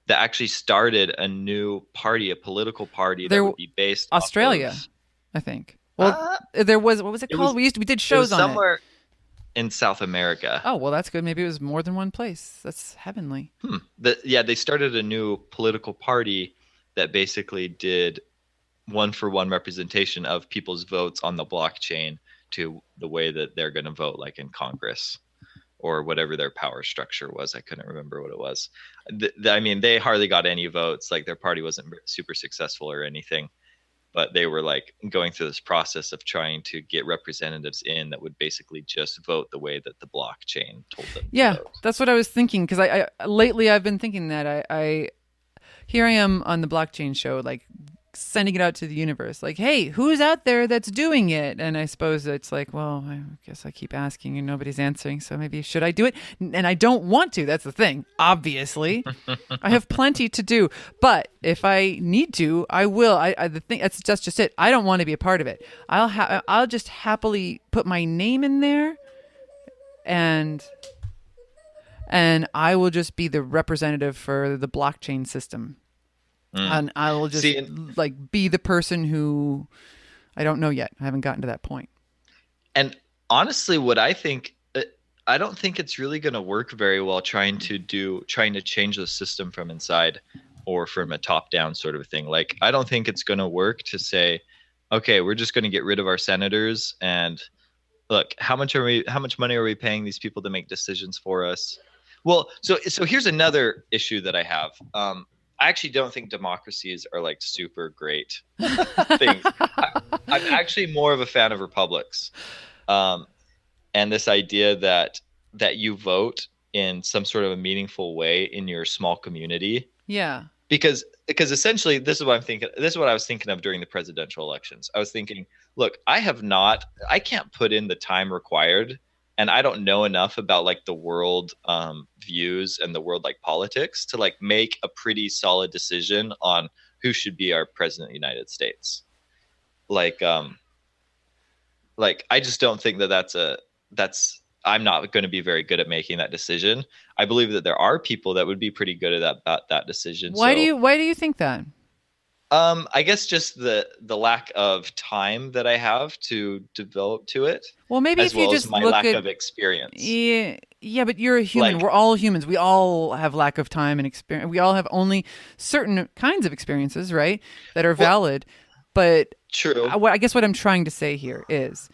that actually started a new party, a political party that would be based Australia, I think. Well, there was, what was it called? We did shows on somewhere in South America. Oh, well, that's good. Maybe it was more than one place. That's heavenly. They started a new political party that basically did one-for-one representation of people's votes on the blockchain to the way that they're going to vote, like in Congress or whatever their power structure was. I couldn't remember what it was. I mean, they hardly got any votes. Like their party wasn't super successful or anything. but they were like going through this process of trying to get representatives in that would basically just vote the way that the blockchain told them Yeah, to vote. that's what I was thinking, because I lately I've been thinking that I here I am on the blockchain show, like sending it out to the universe, like, hey, who's out there that's doing it? And I suppose it's like, well, I guess I keep asking and nobody's answering, so maybe should I do it? And I don't want to. That's the thing. Obviously, I have plenty to do, but if I need to, I will. The thing that's just it. I don't want to be a part of it. I'll just happily put my name in there, and I will just be the representative for the blockchain system. And I will just be the person who I don't know yet. I haven't gotten to that point. And honestly, what I think, I don't think it's really going to work very well trying to change the system from inside or from a top down sort of thing. Like, I don't think it's going to work to say, okay, we're just going to get rid of our senators and look, how much money are we paying these people to make decisions for us? Well, so here's another issue that I have. I actually don't think democracies are like super great things. I'm actually more of a fan of republics, and this idea that you vote in some sort of a meaningful way in your small community. Yeah. Because essentially, this is what I'm thinking. This is what I was thinking of during the presidential elections. I was thinking, look, I can't put in the time required, and I don't know enough about like the world views and the world like politics to like make a pretty solid decision on who should be our president of the United States. Like I just don't think I'm not going to be very good at making that decision. I believe that there are people that would be pretty good at that decision. Why do you think that? I guess just the lack of time that I have to develop to it. Well, maybe as if you well just as my look lack at of experience. Yeah, but you're a human. Like- We're all humans. We all have lack of time and experience. We all have only certain kinds of experiences, right, that are valid. But True. I guess what I'm trying to say here is,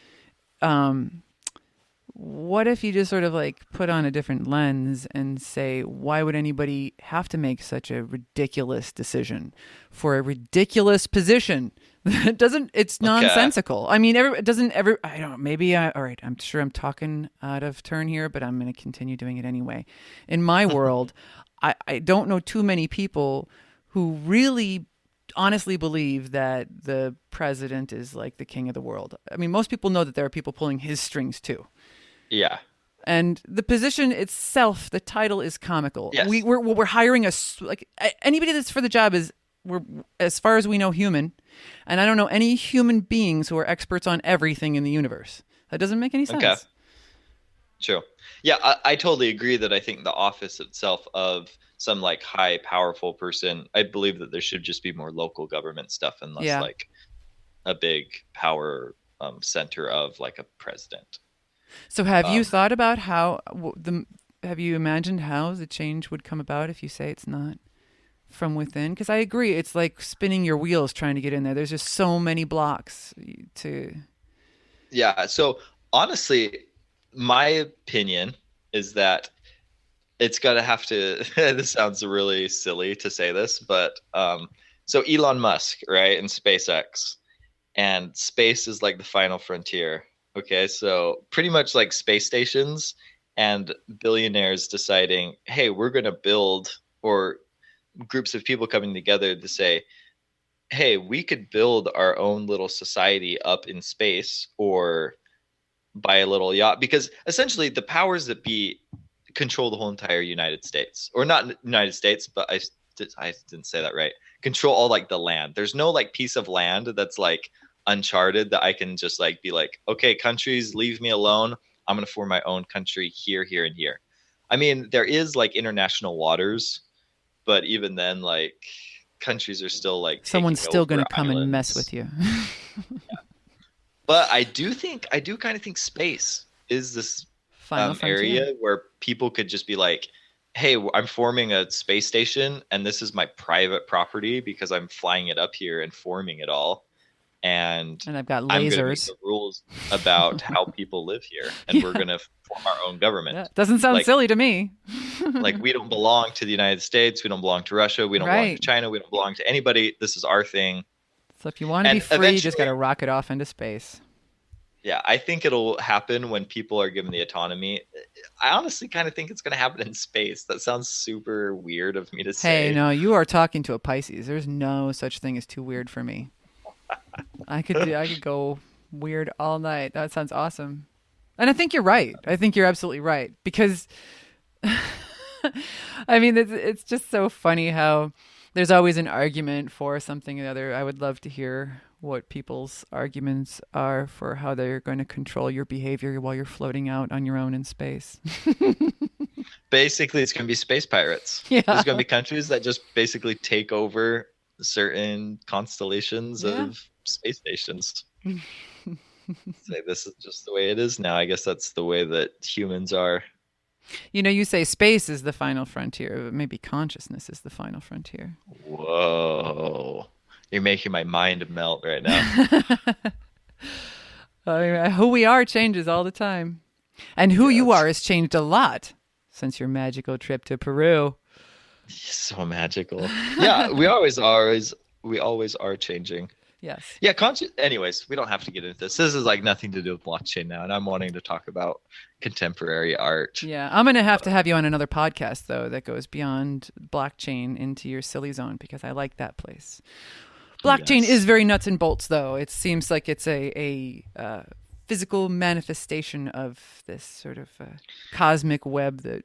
what if you just sort of like put on a different lens and say, why would anybody have to make such a ridiculous decision for a ridiculous position? It's nonsensical. I mean, all right, I'm sure I'm talking out of turn here, but I'm going to continue doing it anyway. In my world, I don't know too many people who really honestly believe that the president is like the king of the world. I mean, most people know that there are people pulling his strings too. Yeah. And the position itself, the title is comical. Yes. We're hiring anybody that's for the job we're, as far as we know, human. And I don't know any human beings who are experts on everything in the universe. That doesn't make any sense. Okay. True. Yeah, I totally agree that I think the office itself of some like high powerful person, I believe that there should just be more local government stuff and less like a big power center of like a president. So have you thought about have you imagined how the change would come about if you say it's not from within? Because I agree, it's like spinning your wheels trying to get in there. There's just so many blocks to... Yeah, so honestly, my opinion is that it's going to have to... this sounds really silly to say this, but so Elon Musk, right, and SpaceX, and space is like the final frontier. Okay, so pretty much like space stations and billionaires deciding, hey, we're going to build, or groups of people coming together to say, hey, we could build our own little society up in space or buy a little yacht. Because essentially the powers that be control the whole entire United States. Or not United States, but I didn't say that right. Control all like the land. There's no like piece of land that's like uncharted that I can just like be like, okay, countries, leave me alone. I'm going to form my own country here, here, and here. I mean, there is like international waters, but even then, like countries are still like someone's still going to come and mess with you. Yeah. But I do kind of think space is this area where people could just be like, hey, I'm forming a space station and this is my private property because I'm flying it up here and forming it all. And I've got I'm going to make lasers. the rules about how people live here, and we're going to form our own government. Yeah, doesn't sound silly to me. Like, we don't belong to the United States. We don't belong to Russia. We don't belong to China. We don't belong to anybody. This is our thing. So if you want to be And free, you just eventually- got to rocket off into space. Yeah, I think it'll happen when people are given the autonomy. I honestly kind of think it's going to happen in space. That sounds super weird of me to say. Hey, no, you are talking to a Pisces. There's no such thing as too weird for me. I could go weird all night. That sounds awesome. And I think you're right. I think you're absolutely right because I mean it's just so funny how there's always an argument for something or the other. I would love to hear what people's arguments are for how they're going to control your behavior while you're floating out on your own in space. Basically, it's going to be space pirates. Yeah. There's going to be countries that just basically take over certain constellations of space stations. Say this is just the way it is now. I guess that's the way that humans are. You know, you say space is the final frontier, but maybe consciousness is the final frontier. Whoa. You're making my mind melt right now. I mean, who we are changes all the time. And who you are has changed a lot since your magical trip to Peru. So magical. Yeah, we always are changing. Yes. Yeah, anyways, we don't have to get into this. This is like nothing to do with blockchain now, and I'm wanting to talk about contemporary art. Yeah, I'm going to have you on another podcast, though, that goes beyond blockchain into your silly zone, because I like that place. Blockchain Yes. is very nuts and bolts, though. It seems like it's a physical manifestation of this sort of cosmic web that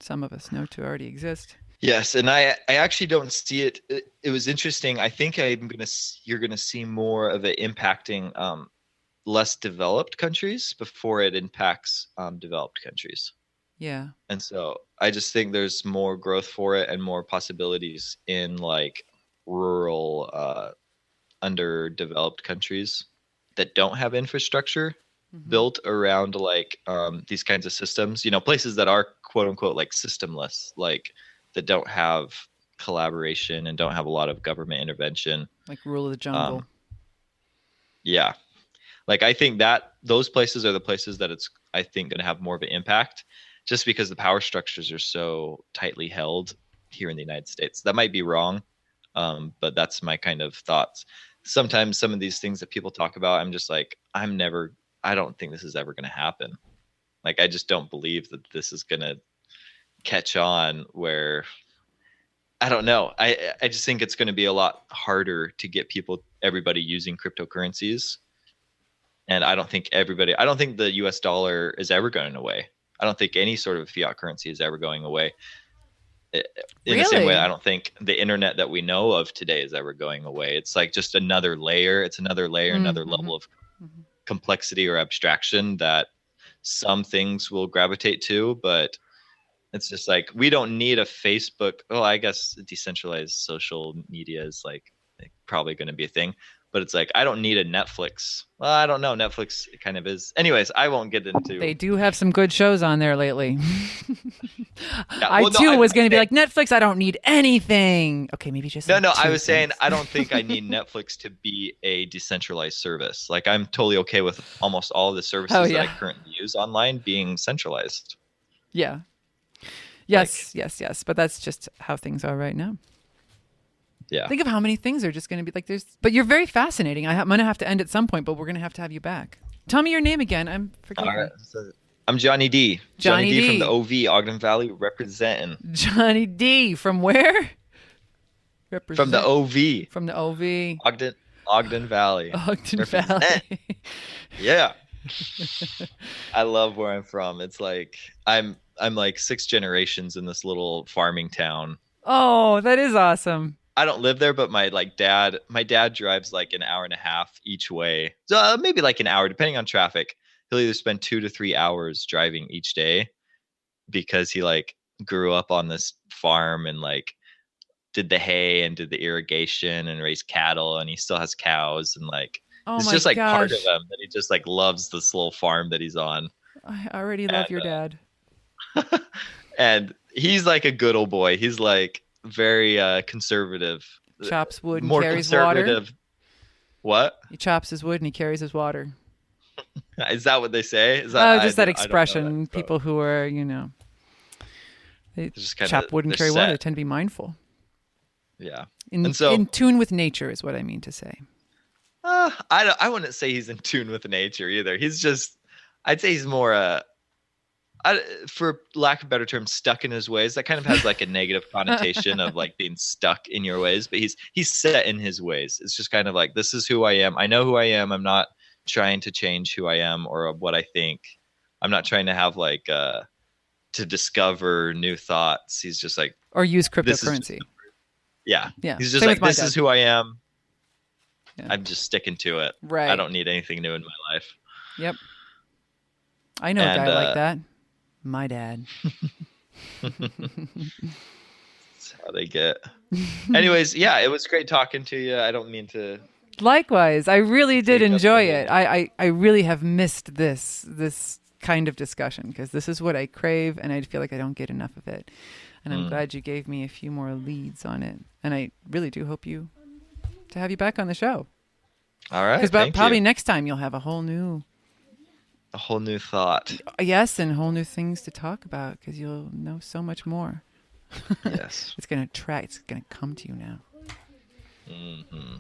some of us know to already exist. Yes, and I actually don't see it. It was interesting. I think you're gonna see more of it impacting less developed countries before it impacts developed countries. Yeah. And so I just think there's more growth for it and more possibilities in like rural, underdeveloped countries that don't have infrastructure built around like these kinds of systems. You know, places that are quote unquote like systemless, like that don't have collaboration and don't have a lot of government intervention. Like rule of the jungle. Yeah. Like I think that those places are the places that it's, I think, going to have more of an impact just because the power structures are so tightly held here in the United States. That might be wrong, but that's my kind of thoughts. Sometimes some of these things that people talk about, I'm just like, I don't think this is ever going to happen. Like, I just don't believe that this is going to catch on where, I don't know. I just think it's going to be a lot harder to get everybody using cryptocurrencies. And I don't think the US dollar is ever going away. I don't think any sort of fiat currency is ever going away. In the same way, I don't think the internet that we know of today is ever going away. It's like just another layer. It's another layer, another level of complexity or abstraction that some things will gravitate to, but it's just like, we don't need a Facebook. Oh, I guess decentralized social media is like probably going to be a thing, but it's like, I don't need a Netflix. Well, I don't know. Netflix kind of is. Anyways, I won't get into. They do have some good shows on there lately. Yeah, I was going to be like, Netflix, I don't need anything. Okay, maybe just. No, like I two was saying, things. I don't think I need Netflix to be a decentralized service. Like, I'm totally okay with almost all of the services that I currently use online being centralized. Yeah. Yes, yes. But that's just how things are right now. Yeah. Think of how many things are just going to be like there's. But you're very fascinating. I'm going to have to end at some point, but we're going to have you back. Tell me your name again. I'm forgetting. All right. So I'm Johnny D. Johnny D. from the OV, Ogden Valley, representing. Johnny D. From where? From the OV. From the OV. Ogden Valley. Ogden Valley. Yeah. I love where I'm from. It's like I'm like 6 generations in this little farming town. Oh, that is awesome. I don't live there, but my dad drives like an hour and a half each way. So maybe like an hour, depending on traffic. He'll either spend 2 to 3 hours driving each day because he like grew up on this farm and like did the hay and did the irrigation and raised cattle, and he still has cows, and like it's just like part of him that he just like loves this little farm that he's on. I already love your dad. And he's like a good old boy. He's like very conservative. Chops wood and more carries conservative. water. What? He chops his wood and he carries his water. Is that what they say? Is that just that expression. People who are, they just kinda, chop wood and carry water tend to be mindful. Yeah. In tune with nature is what I mean to say. I wouldn't say he's in tune with nature either. He's just, I'd say he's more for lack of a better term, stuck in his ways. That kind of has like a negative connotation of like being stuck in your ways, but he's set in his ways. It's just kind of like, this is who I am. I know who I am. I'm not trying to change who I am or what I think. I'm not trying to have like to discover new thoughts. He's just like, or use cryptocurrency. Yeah. Yeah. He's just Same like, with my this dad. is who I am. Yeah. I'm just sticking to it. Right. I don't need anything new in my life. Yep. I know a guy like that. My dad. That's how they get. Anyways, yeah, it was great talking to you. I don't mean to. Likewise, I really did Take up enjoy the- it. I really have missed this kind of discussion because this is what I crave, and I feel like I don't get enough of it. And I'm glad you gave me a few more leads on it. And I really do hope to have you back on the show. All right. Because probably you. next time you'll have a whole new thought. yes, and whole new things to talk about because you'll know so much more. Yes. It's gonna come to you now. Mm-hmm.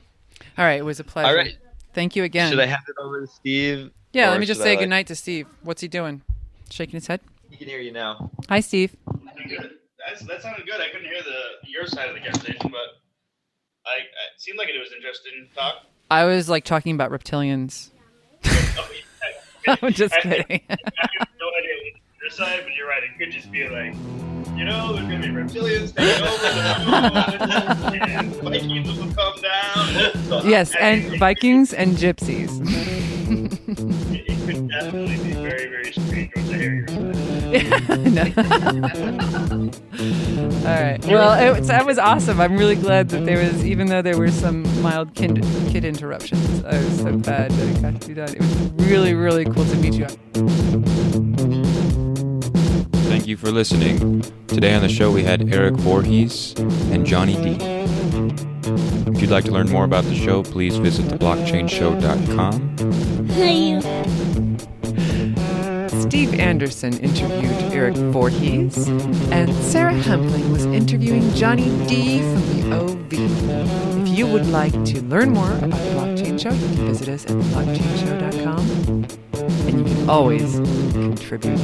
All right, it was a pleasure. All right. Thank you again. Should I hand it over to Steve? Yeah, Or let me just should say I, goodnight to Steve. What's he doing? Shaking his head? He can hear you now. Hi, Steve. Good. That sounded good. I couldn't hear your side of the conversation, but it seemed like it was interesting talk. I was like talking about reptilians. I'm just kidding. I have no idea what's your side, but you're right. It could just be like, there's going to be reptilians taking over, and Vikings will come down. Yes, and Vikings and gypsies. It could definitely be very, very strange once I hear your side. All right. Well, that was awesome. I'm really glad that even though there were some mild kid interruptions, I was so glad that it got to be done. It was really, really cool to meet you. Thank you for listening. Today on the show we had Erik Voorhees and Johnny D. If you'd like to learn more about the show, please visit theblockchainshow.com. Steve Anderson interviewed Erik Voorhees, and Sarah Hempling was interviewing Johnny D from the OV. If you would like to learn more about the Blockchain Show, you can visit us at theblockchainshow.com, and you can always contribute.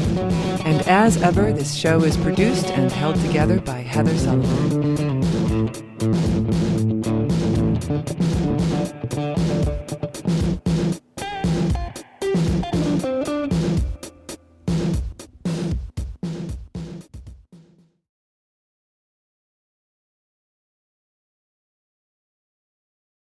And as ever, this show is produced and held together by Heather Sullivan.